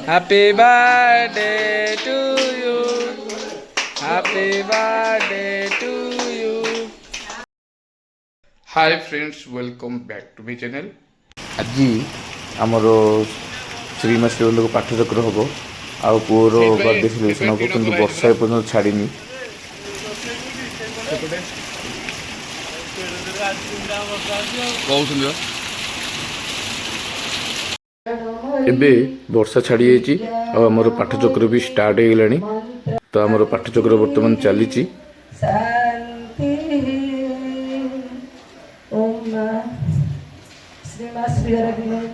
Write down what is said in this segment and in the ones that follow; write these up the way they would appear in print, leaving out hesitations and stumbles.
Happy birthday to you. Happy birthday to you. Hi friends, welcome back to my channel. ଆଜି ଆମର ଶ୍ରୀମା ଶ୍ରୀବଲ୍ଲଭ ପାଠଚକ୍ର ହେବ ଆଉ ପୁଅର ବାର୍ଥଡେ ସେଲିବ୍ରେସନ୍ ହେବ, କିନ୍ତୁ ବର୍ଷା ଏପର୍ଯ୍ୟନ୍ତ ଛାଡ଼ିନି। ଏବେ ବର୍ଷା ଛାଡ଼ି ଯାଇଛି ଆଉ ଆମର ପାଠଚକ୍ର ବି ଷ୍ଟାର୍ଟ ହେଇଗଲାଣି। ତ ଆମର ପାଠଚକ୍ର ବର୍ତ୍ତମାନ ଚାଲିଛି।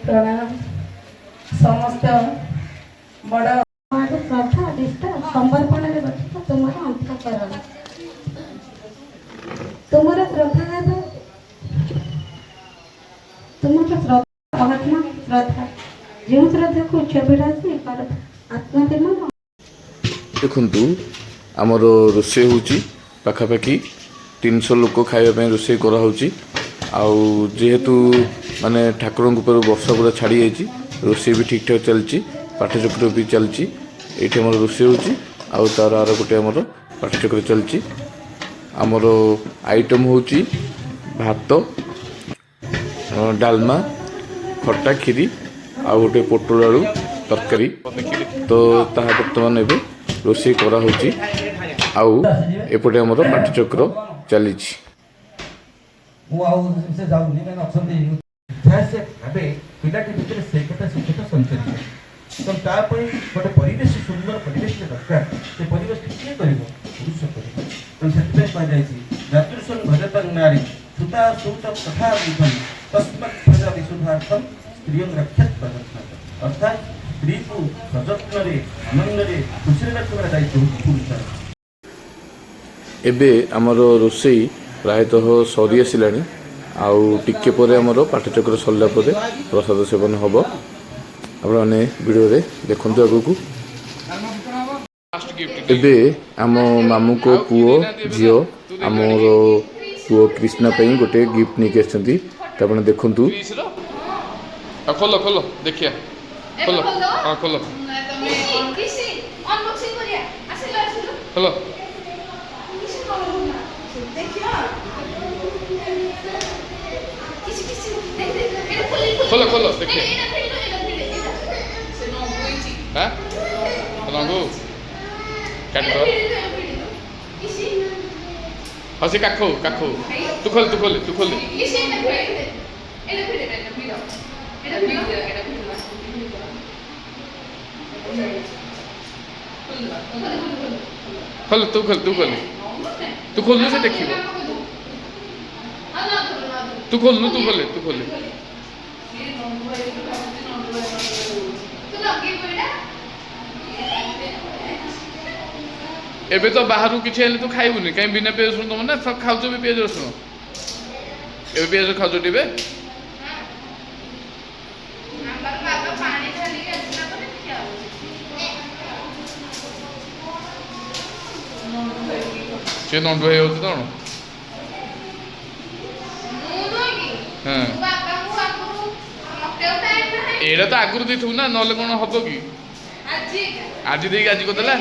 प्रणाम समस्त बड़ श्रद्धा निष्ठा समर्पण तुम अंतकरण तुम श्रद्धा तुम श्रद्धा आत्मा श्रद्धा जो श्रद्धा को उच्च विरासी आत्मा मन ଦେଖନ୍ତୁ ଆମର ରୋଷେଇ ହେଉଛି ପାଖାପାଖି 300 ଲୋକ ଖାଇବା ପାଇଁ ରୋଷେଇ କରାହେଉଛି। ଆଉ ଯେହେତୁ ମାନେ ଠାକୁରଙ୍କ ଉପରୁ ବର୍ଷା ପୁରା ଛାଡ଼ି ଯାଇଛି, ରୋଷେଇ ବି ଠିକ୍ ଠାକ୍ ଚାଲିଛି, ପାଠଚକ୍ର ବି ଚାଲିଛି। ଏଇଠି ଆମର ରୋଷେଇ ହେଉଛି ଆଉ ତା'ର ଆର ଗୋଟେ ଆମର ପାଠଚକ୍ର ଚାଲିଛି। ଆମର ଆଇଟମ୍ ହେଉଛି ଭାତ, ଡାଲମା, ଖଟା, କ୍ଷୀରି ଆଉ ଗୋଟେ ପୋଟଳ ଆଳୁ ତରକାରୀ। ତ ତାହା ବର୍ତ୍ତମାନ ଏବେ ରୋଷେଇ କରାହେଉଛି ଆଉ ଏପଟେ ଆମର ପାଠଚକ୍ର ଚାଲିଛି। ପିଲାଟି ଭିତରେ ସେଇଟା ଶିକ୍ଷିତ ସଞ୍ଚରିତ ତେଣୁ ତା ପାଇଁ ଗୋଟେ ପରିବେଶ ସୁନ୍ଦର ପରିବେଶ ଦରକାର। ସେ ପରିବେଶ କିଏ କରିବ? ପୁରୁଷ କରିବ। ତେଣୁ ସେଥିପାଇଁ କୁହାଯାଇଛି ଯାଦୃଶଂ ଭଜତଂ ନାରୀ ସୁତା ସୂତ ତଥା ବିଧମ୍ ତସ୍ମତ୍ ଭଜ ବିଶୁଦ୍ଧାର୍ଥମ୍ ସ୍ତ୍ରିୟଂ ରକ୍ଷତ ପ୍ରଯତ୍ନ। ଅର୍ଥାତ୍ ସ୍ତ୍ରୀକୁ ସଯତ୍ନରେ ଆନନ୍ଦରେ ଖୁସିରେ ରଖିବାର ଦାୟିତ୍ୱ ହେଉଛି ପୁରୁଷର। ଏବେ ଆମର ରୋଷେଇ ପ୍ରାୟତଃ ସରି ଆସିଲାଣି ଆଉ ଟିକେ ପରେ ଆମର ପାଠଚକ୍ର ସରିଲା ପରେ ପ୍ରସାଦ ସେବନ ହେବ। ଆପଣମାନେ ଭିଡ଼ିଓରେ ଦେଖନ୍ତୁ ଆଗକୁ। ଏବେ ଆମ ମାମୁଙ୍କ ପୁଅ ଝିଅ ଆମର ପୁଅ କ୍ରିଷ୍ଣା ପାଇଁ ଗୋଟେ ଗିଫ୍ଟ ନେଇକି ଆସିଛନ୍ତି। ତ ଆପଣ ଦେଖନ୍ତୁ। ଖୋଲ ଖୋଲ ଦେଖିଆ ଖୋଲ ହଁ ଖୋଲ ଖୋଲ ଖୋଲ ଖୋଲ ଦେଖିଆ ହାଁ ରଙ୍ଗୁ କାଟ ହଁ ସେ କାଖ ତୁ ଖୋଲ ତୁ ଖୋଲୁ ସେ ଦେଖିବ। ତୁ ଖୋଲୁ ଏବେ ତ ବାହାରୁ କିଛି ହେଲେ ତୁ ଖାଇବୁନି କାହିଁ ବିନା ପିଆଜ ରସୁଣ ତମ ନା ଖାଉଛ ବି ପିଆଜ ରସୁଣ। ଏବେ ପିଆଜ ଖାଉଛ ଟିକେ ସେ ନଣ୍ଡୁ ହେଇଯାଉଛି ତ ହଁ ଏଇଟା ତ ଆଗରୁ ଦେଇଥିବୁ ନା, ନହେଲେ କ'ଣ ହବ କି? ଆଜି ଦେଇକି ଆଜି କରିଦେଲା।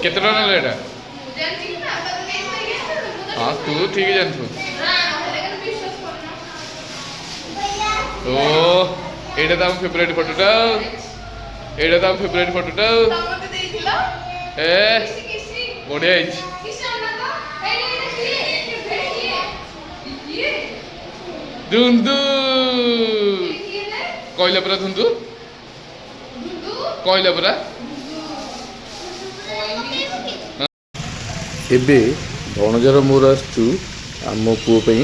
କେତେ ଟଙ୍କା ନେଲେ ଏଇଟା? ହଁ ତୁ ଠିକ ଜାଣିଛୁ। ଓ ଏଇଟା ତ ଆମ ଫେଭରାଇଟ୍ ଫଟୋଟା, ଏ ବଢିଆ ହେଇଛି। ଧୁନ୍ଦୁ କହିଲା ପରା, ଏବେ ଭଣଜାର ମୋର ଆସିଛୁ ଆମ ପୁଅ ପାଇଁ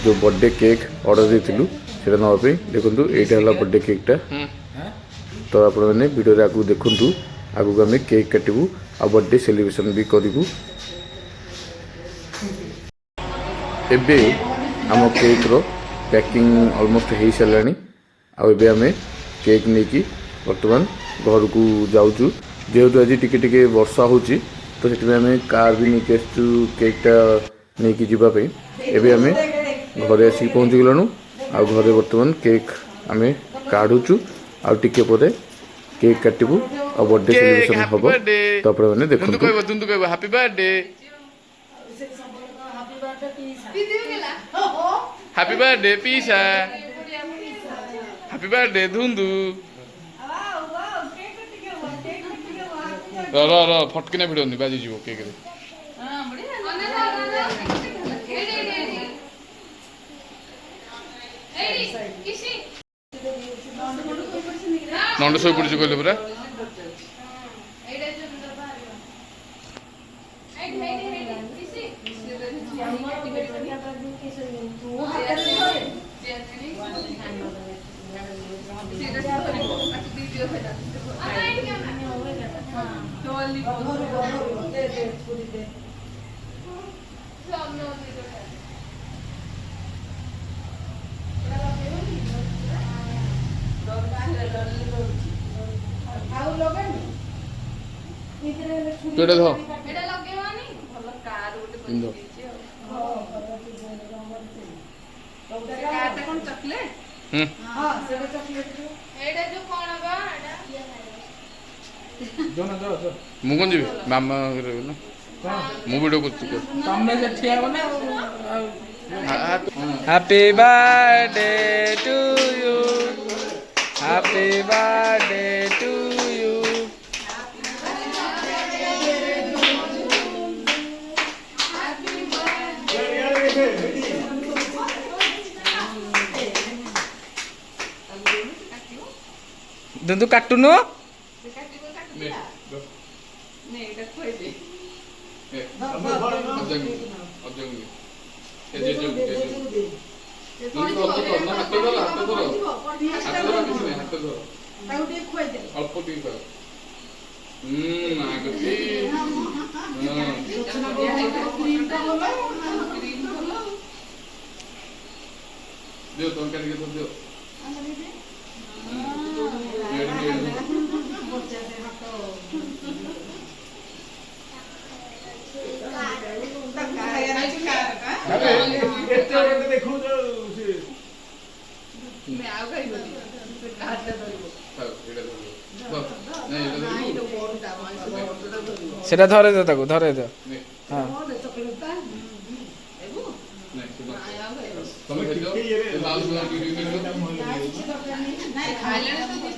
ଯେଉଁ ବର୍ଥଡେ କେକ୍ ଅର୍ଡ଼ର ଦେଇଥିଲୁ ସେଇଟା ନେବା ପାଇଁ। ଦେଖନ୍ତୁ ଏଇଟା ହେଲା ବର୍ଥଡେ କେକ୍ଟା। ତ ଆପଣମାନେ ଭିଡ଼ିଓରେ ଆଗକୁ ଦେଖନ୍ତୁ। ଆଗକୁ ଆମେ କେକ୍ କାଟିବୁ ଆଉ ବର୍ଥଡେ ସେଲିବ୍ରେସନ୍ ବି କରିବୁ। ଏବେ ଆମ କେକ୍ର ପ୍ୟାକିଂ ଅଲମୋଷ୍ଟ ହେଇସାରିଲାଣି ଆଉ ଏବେ ଆମେ କେକ୍ ନେଇକି ବର୍ତ୍ତମାନ ଘରକୁ ଯାଉଛୁ। ଯେହେତୁ ଆଜି ଟିକେ ଟିକେ ବର୍ଷା ହେଉଛି ତ ସେଥିପାଇଁ ଆମେ କାର୍ ବି ନେଇକି ଆସିଛୁ କେକ୍ଟା ନେଇକି ଯିବା ପାଇଁ। ଏବେ ଆମେ ଘରେ ଆସିକି ପହଞ୍ଚିଗଲୁଣୁ। ଆଉ ଘରେ ବର୍ତ୍ତମାନ କେକ୍ ଆମେ କାଢ଼ୁଛୁ। ଆଉ ଟିକେ ପରେ କେକ୍ କାଟିବୁ ଆଉ ବର୍ଥଡେ ସେଲିବ୍ରେସନ୍ ହେବ। ତ ଆପଣମାନେ ଦେଖନ୍ତୁ। ତୁନ୍ତୁ କହିବ ହାପି ବାର୍ଥଡେ ହାପି ବାର୍ଥଡେ ପିସା ହାପି ବାର୍ଥଡେ ଧୁନ୍ଦୁ ର ଫଟକିନା ଭିଡ଼ନି ବାଜିଯିବ କେକ୍ରେ। ନଣ୍ଡ ଶୋଇ ପଡ଼ିଛୁ କହିଲେ ପୁରା। ତୁ ଏଇଟା ଧର ମୁଁ କଣ ଯିବି ମାମା ଘରେ ନା ମୁଁ ଭିଡ଼ିଓ କରୁଛି। Happy birthday to you. Happy birthday to you. Tentu kartunu. সেটা ধরে দে তাকে ধরে দে হ্যাঁ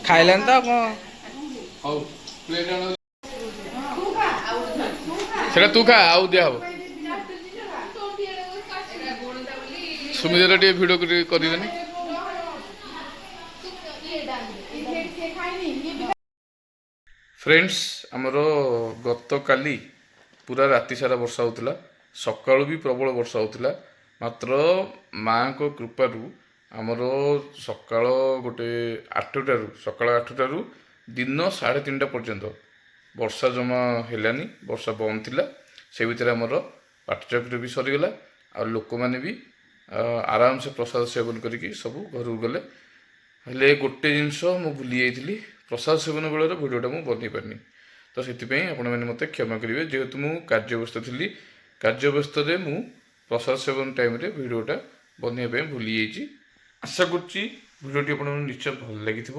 ଖାଇଲେଣି ତ କଣ ସେଟା ତୁ ଖା ଆଉ ଦିଆହବ। ସୁମିତାର ଟିକେ ଭିଡ଼ିଓ କରିବେନି। ଫ୍ରେଣ୍ଡସ୍ ଆମର ଗତକାଲି ପୁରା ରାତି ସାରା ବର୍ଷା ହେଉଥିଲା, ସକାଳୁ ବି ପ୍ରବଳ ବର୍ଷା ହେଉଥିଲା। ମାତ୍ର ମାଆଙ୍କ କୃପାରୁ ଆମର ସକାଳ 8ଟାରୁ ଦିନ 3:30 ପର୍ଯ୍ୟନ୍ତ ବର୍ଷା ଜମା ହେଲାନି, ବର୍ଷା ବନ୍ଦ ଥିଲା। ସେ ଭିତରେ ଆମର ପାଟିଚକ୍ର ବି ସରିଗଲା ଆଉ ଲୋକମାନେ ବି ଆରାମସେ ପ୍ରସାଦ ସେବନ କରିକି ସବୁ ଘରକୁ ଗଲେ। ହେଲେ ଗୋଟେ ଜିନିଷ ମୁଁ ଭୁଲି ଯାଇଥିଲି, ପ୍ରସାଦ ସେବନ ବେଳର ଭିଡ଼ିଓଟା ମୁଁ ବନେଇ ପାରିନି। ତ ସେଥିପାଇଁ ଆପଣମାନେ ମୋତେ କ୍ଷମା କରିବେ, ଯେହେତୁ ମୁଁ କାର୍ଯ୍ୟବ୍ୟସ୍ତ ଥିଲି। କାର୍ଯ୍ୟବ୍ୟସ୍ତରେ ମୁଁ ପ୍ରସାଦ ସେବନ ଟାଇମ୍ରେ ଭିଡ଼ିଓଟା ବନେଇବା ପାଇଁ ଭୁଲି ଯାଇଛି। ଆଶା କରୁଛି ଭିଡ଼ିଓଟି ଆପଣଙ୍କୁ ନିଶ୍ଚୟ ଭଲ ଲାଗିଥିବ।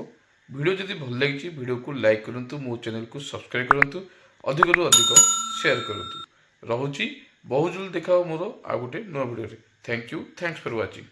ଭିଡ଼ିଓ ଯଦି ଭଲ ଲାଗିଛି ଭିଡ଼ିଓକୁ ଲାଇକ୍ କରନ୍ତୁ, ମୋ ଚ୍ୟାନେଲକୁ ସବସ୍କ୍ରାଇବ୍ କରନ୍ତୁ, ଅଧିକରୁ ଅଧିକ ସେୟାର କରନ୍ତୁ। ରହୁଛି, ବହୁତ ଜଲ୍ଦି ଦେଖା ହେବ ମୋର ଆଉ ଗୋଟେ ନୂଆ ଭିଡ଼ିଓରେ। Thank you, thanks for watching.